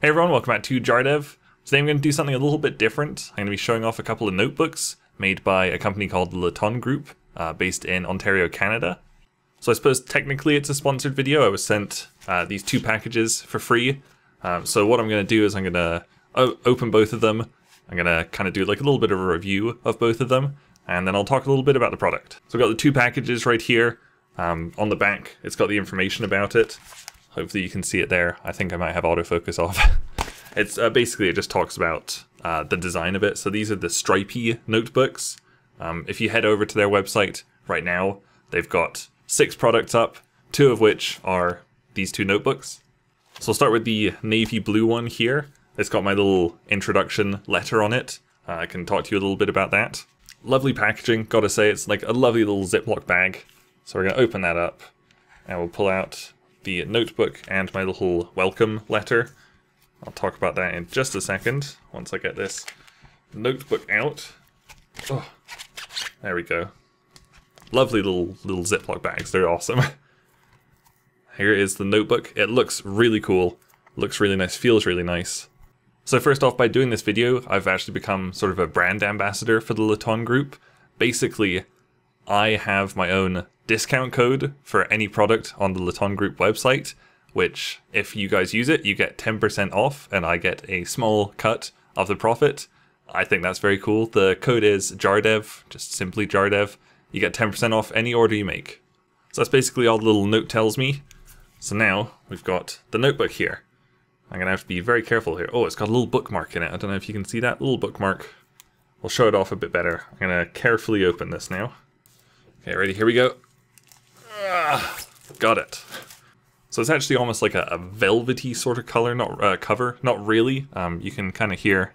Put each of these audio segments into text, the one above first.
Hey everyone, welcome back to JaRDev. Today I'm going to do something a little bit different. I'm going to be showing off a couple of notebooks made by a company called Laton Group, based in Ontario, Canada. So I suppose technically it's a sponsored video. I was sent these two packages for free. So what I'm going to do is I'm going to open both of them. I'm going to kind of do like a little bit of a review of both of them, and then I'll talk a little bit about the product. So I've got the two packages right here. On the back, it's got the information about it. Hopefully you can see it there. I think I might have autofocus off. It's basically, it just talks about the design of it. So these are the stripy notebooks. If you head over to their website right now, they've got 6 products up, 2 of which are these two notebooks. So I'll start with the navy blue one here. It's got my little introduction letter on it. I can talk to you a little bit about that. Lovely packaging, gotta say. It's like a lovely little Ziploc bag. So we're gonna open that up and we'll pull out the notebook and my little welcome letter. I'll talk about that in just a second once I get this notebook out. Oh, there we go. Lovely little Ziploc bags, they're awesome. Here is the notebook. It looks really cool, looks really nice, feels really nice. So first off, by doing this video, I've actually become sort of a brand ambassador for the Laton Group. Basically, I have my own discount code for any product on the Laton Group website, which if you guys use it, you get 10% off and I get a small cut of the profit. I think that's very cool. The code is JaRDev, just simply JaRDev. You get 10% off any order you make. So that's basically all the little note tells me. So now we've got the notebook here. I'm gonna have to be very careful here. Oh, it's got a little bookmark in it. I don't know if you can see that little bookmark. We'll show it off a bit better. I'm gonna carefully open this now. Okay, ready, here we go. Got it. So it's actually almost like a velvety sort of color, not cover, not really. You can kind of hear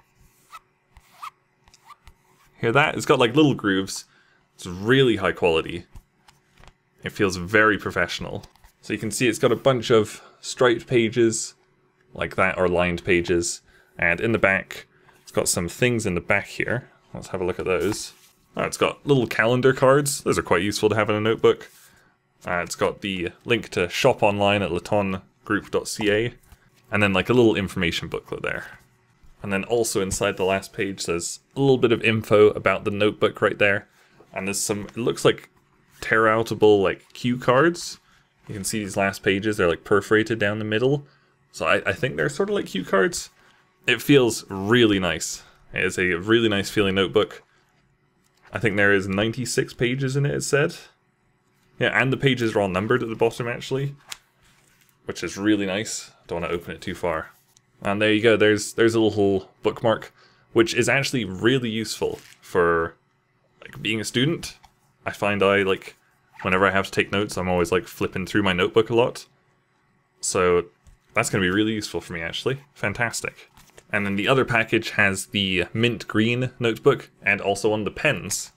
that. It's got like little grooves. It's really high quality. It feels very professional. So you can see it's got a bunch of striped pages like that, or lined pages. And in the back, it's got some things in the back here. Let's have a look at those. Oh, it's got little calendar cards. Those are quite useful to have in a notebook. It's got the link to shop online at latongroup.ca, and then like a little information booklet there. And then also inside the last page there's a little bit of info about the notebook right there. And there's some, it looks like tear-outable like cue cards. You can see these last pages, they're like perforated down the middle. So I think they're sort of like cue cards. It feels really nice. It is a really nice feeling notebook. I think there is 96 pages in it, it said. Yeah, and the pages are all numbered at the bottom actually, which is really nice. Don't want to open it too far. And there you go, there's a little bookmark, which is actually really useful for like being a student. I find whenever I have to take notes, I'm always like flipping through my notebook a lot. So that's going to be really useful for me actually. Fantastic. And then the other package has the mint green notebook and also on the pens.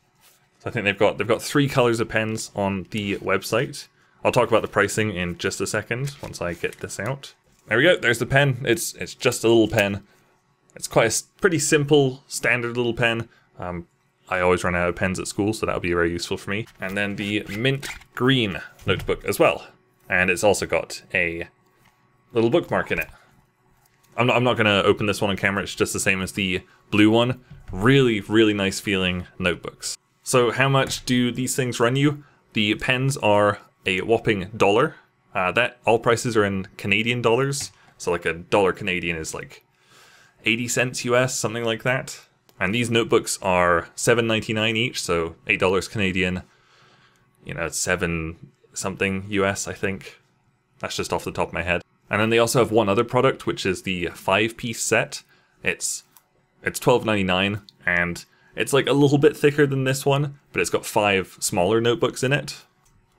So I think they've got 3 colors of pens on the website. I'll talk about the pricing in just a second once I get this out. There we go, there's the pen. It's just a little pen. It's quite a pretty simple, standard little pen. I always run out of pens at school, so that'll be very useful for me. And then the mint green notebook as well. And it's also got a little bookmark in it. I'm not gonna open this one on camera, it's just the same as the blue one. Really, really nice feeling notebooks. So how much do these things run you? The pens are a whopping $1. That all prices are in Canadian dollars. So like $1 Canadian is like 80 cents US, something like that. And these notebooks are $7.99 each, so $8 Canadian. You know, it's 7 something US, I think. That's just off the top of my head. And then they also have one other product, which is the 5-piece set. It's $12.99, and it's like a little bit thicker than this one, but it's got 5 smaller notebooks in it.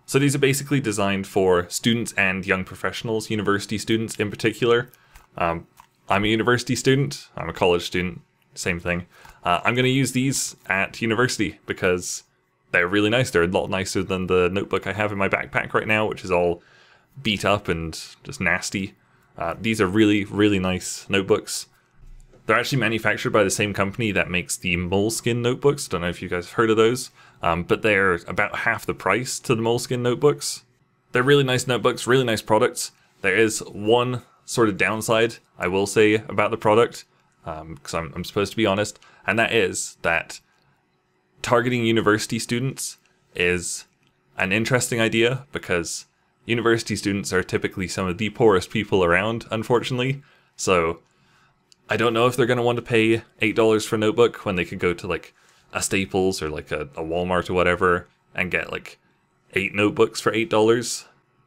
So these are basically designed for students and young professionals, university students in particular. I'm a university student, I'm a college student, same thing. I'm going to use these at university because they're really nice. They're a lot nicer than the notebook I have in my backpack right now, which is all beat up and just nasty. These are really, really nice notebooks. They're actually manufactured by the same company that makes the Moleskine notebooks. Don't know if you guys have heard of those, but they're about half the price to the Moleskine notebooks. They're really nice notebooks, really nice products. There is one sort of downside I will say about the product, because I'm supposed to be honest, and that is that targeting university students is an interesting idea, because university students are typically some of the poorest people around, unfortunately. So I don't know if they're going to want to pay $8 for a notebook when they could go to like a Staples or like a Walmart or whatever and get like 8 notebooks for $8.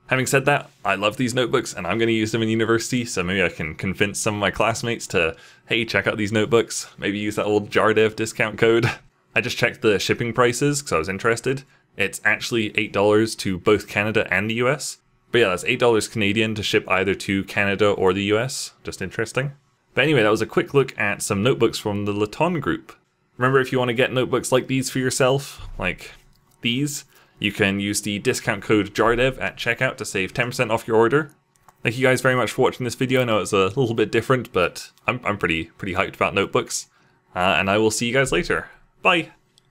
Having said that, I love these notebooks and I'm going to use them in university, so maybe I can convince some of my classmates to, hey, check out these notebooks. Maybe use that old JaRDev discount code. I just checked the shipping prices because I was interested. It's actually $8 to both Canada and the US. But yeah, that's $8 Canadian to ship either to Canada or the US. Just interesting. But anyway, that was a quick look at some notebooks from the Laton Group. Remember, if you want to get notebooks like these for yourself, like these, you can use the discount code JaRDev at checkout to save 10% off your order. Thank you guys very much for watching this video. I know it's a little bit different, but I'm pretty hyped about notebooks. And I will see you guys later. Bye!